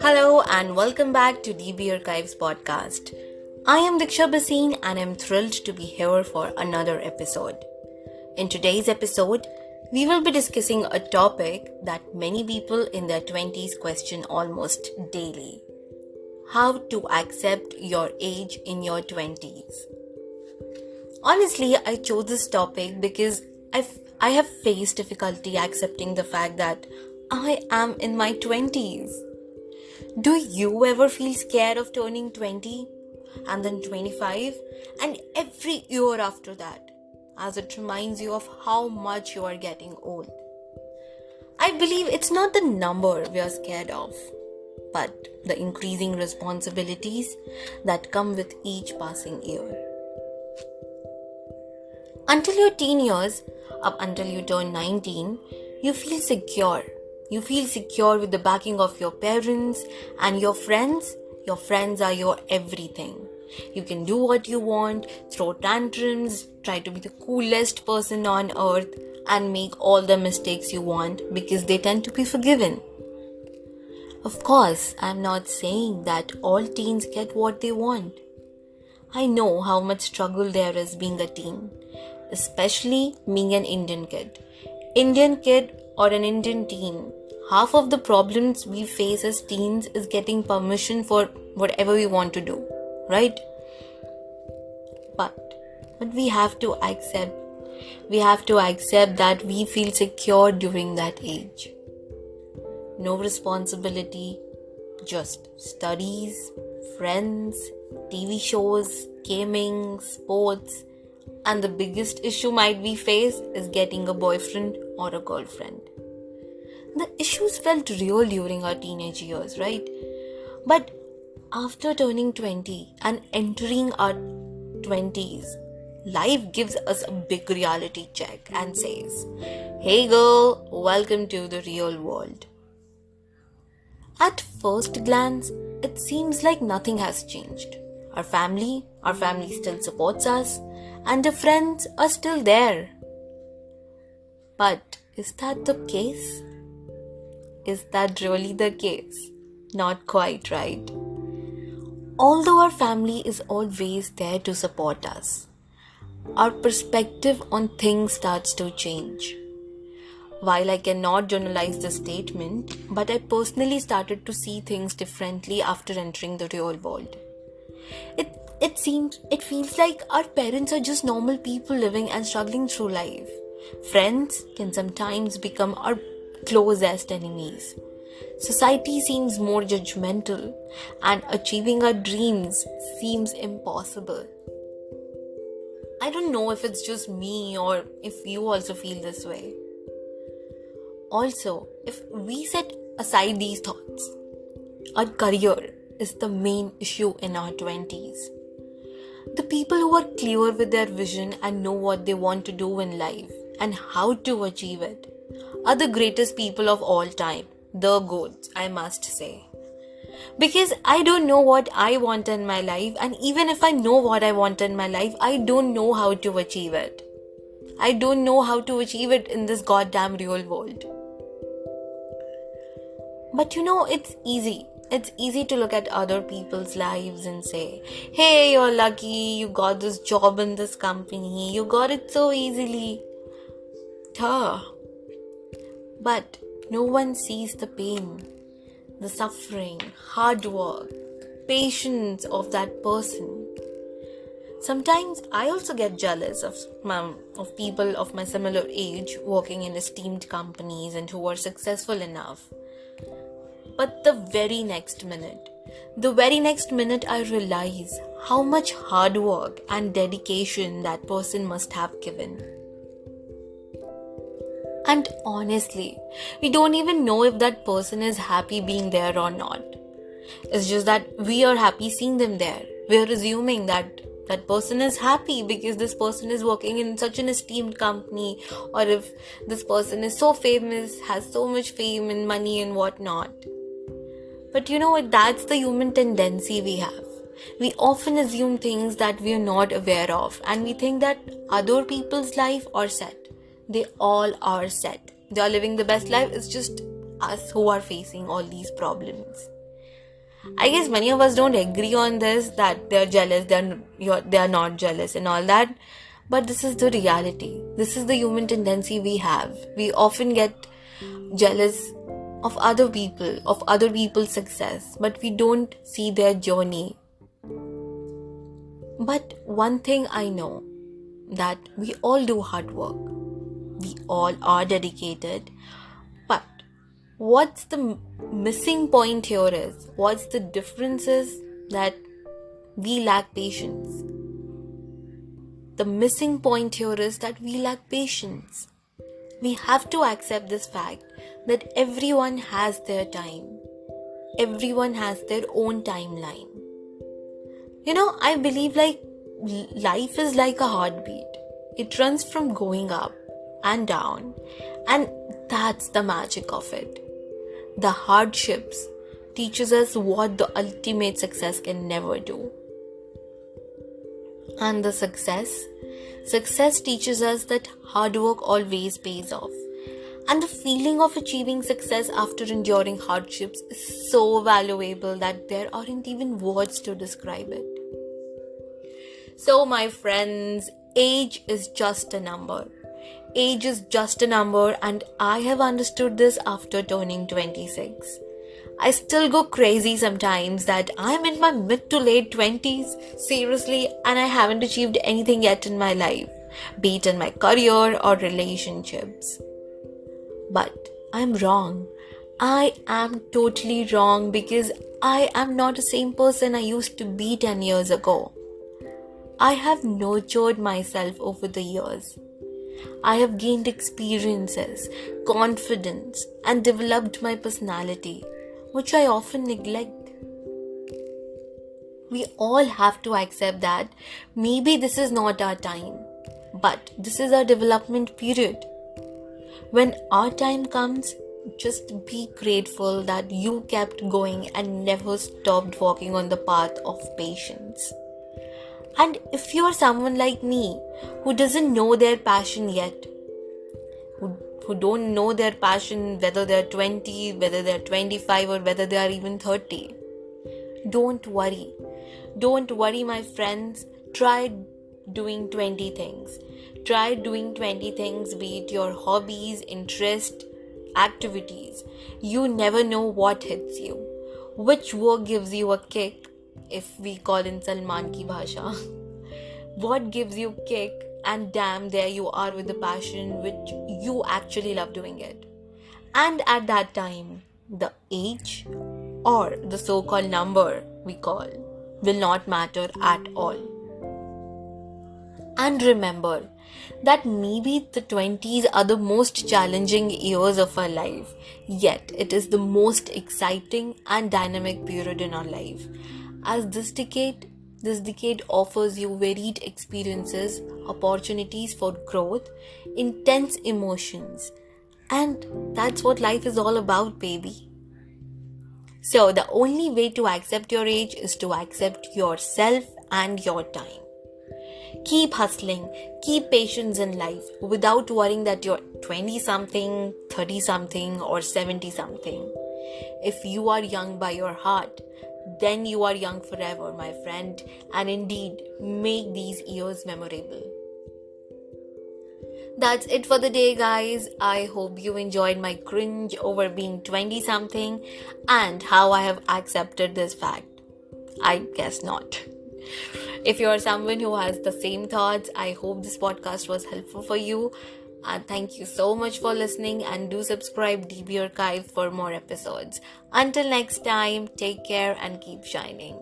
Hello and welcome back to DeeBee Archives Podcast. I am Diksha Basin and I'm thrilled to be here for another episode. In today's episode, we will be discussing a topic that many people in their 20s question almost daily. How to accept your age in your 20s. Honestly, I chose this topic because I have faced difficulty accepting the fact that I am in my 20s. Do you ever feel scared of turning 20 and then 25 and every year after that, as it reminds you of how much you are getting old? I believe it's not the number we are scared of, but the increasing responsibilities that come with each passing year. Until your teen years, up until you turn 19, you feel secure. You feel secure with the backing of your parents and your friends. Your friends are your everything. You can do what you want, throw tantrums, try to be the coolest person on earth, and make all the mistakes you want because they tend to be forgiven. Of course, I'm not saying that all teens get what they want. I know how much struggle there is being a teen, especially being an Indian kid. Indian kid or an Indian teen, half of the problems we face as teens is getting permission for whatever we want to do, right? But we have to accept that we feel secure during that age. No responsibility, just studies, friends, TV shows, gaming, sports, and the biggest issue might we face is getting a boyfriend or a girlfriend. The issues felt real during our teenage years, right? But after turning 20 and entering our 20s, life gives us a big reality check and says, "Hey girl, welcome to the real world." At first glance, it seems like nothing has changed. Our family still supports us, and the friends are still there. But is that the case? Is that really the case? Not quite, right? Although our family is always there to support us, our perspective on things starts to change. While I cannot generalize the statement, but I personally started to see things differently after entering the real world. It feels like our parents are just normal people living and struggling through life. Friends can sometimes become our closest enemies. Society seems more judgmental, and achieving our dreams seems impossible. I don't know if it's just me or if you also feel this way. Also, if we set aside these thoughts, our career is the main issue in our 20s. The people who are clear with their vision and know what they want to do in life and how to achieve it are the greatest people of all time. The GOATs, I must say. Because I don't know what I want in my life, and even if I know what I want in my life, I don't know how to achieve it. I don't know how to achieve it in this goddamn real world. But it's easy. It's easy to look at other people's lives and say, "Hey, you're lucky, you got this job in this company, you got it so easily." Duh. But no one sees the pain, the suffering, hard work, patience of that person. Sometimes I also get jealous of people of my similar age working in esteemed companies and who are successful enough. But the very next minute I realize how much hard work and dedication that person must have given. And honestly, we don't even know if that person is happy being there or not. It's just that we are happy seeing them there. We are assuming that that person is happy because this person is working in such an esteemed company, or if this person is so famous, has so much fame and money and whatnot. But you know what? That's the human tendency we have. We often assume things that we are not aware of, and we think that other people's life are set. They all are set. They are living the best life. It's just us who are facing all these problems. I guess many of us don't agree on this, that they're jealous, they're not jealous and all that. But this is the reality. This is the human tendency we have. We often get jealous of other people's success, but we don't see their journey. But one thing I know, that we all do hard work. We all are dedicated. But what's the missing point here is, what's the difference is that we lack patience. The missing point here is that we lack patience. We have to accept this fact that everyone has their time. Everyone has their own timeline. I believe life is like a heartbeat. It runs from going up and down, and that's the magic of it. The hardships teaches us what the ultimate success can never do. And the success teaches us that hard work always pays off. And the feeling of achieving success after enduring hardships is so valuable that there aren't even words to describe it. So my friends, age is just a number. Age is just a number, and I have understood this after turning 26. I still go crazy sometimes that I'm in my mid to late 20s, seriously, and I haven't achieved anything yet in my life, be it in my career or relationships. But I'm wrong. I am totally wrong, because I am not the same person I used to be 10 years ago. I have nurtured myself over the years. I have gained experiences, confidence, and developed my personality, which I often neglect. We all have to accept that maybe this is not our time, but this is our development period. When our time comes, just be grateful that you kept going and never stopped walking on the path of patience. And if you are someone like me who doesn't know their passion yet, who don't know their passion, whether they're 20, whether they're 25, or whether they are even 30, don't worry. Don't worry, my friends. Try doing 20 things. Try doing 20 things, be it your hobbies, interests, activities. You never know what hits you. Which work gives you a kick, if we call in Salman ki bhasha. What gives you kick, and damn, there you are with the passion which you actually love doing it. And at that time, the age or the so-called number we call will not matter at all. And remember that maybe the 20s are the most challenging years of our life, yet it is the most exciting and dynamic period in our life. As this decade offers you varied experiences, opportunities for growth, intense emotions, and that's what life is all about, baby. So the only way to accept your age is to accept yourself and your time. Keep hustling, keep patience in life without worrying that you're 20-something, 30-something, or 70-something. If you are young by your heart, then you are young forever, my friend, and indeed make these years memorable. That's it for the day, guys. I hope you enjoyed my cringe over being 20-something and how I have accepted this fact. I guess not. If you are someone who has the same thoughts, I hope this podcast was helpful for you. And thank you so much for listening, and do subscribe DeeBee Archives for more episodes. Until next time, take care and keep shining.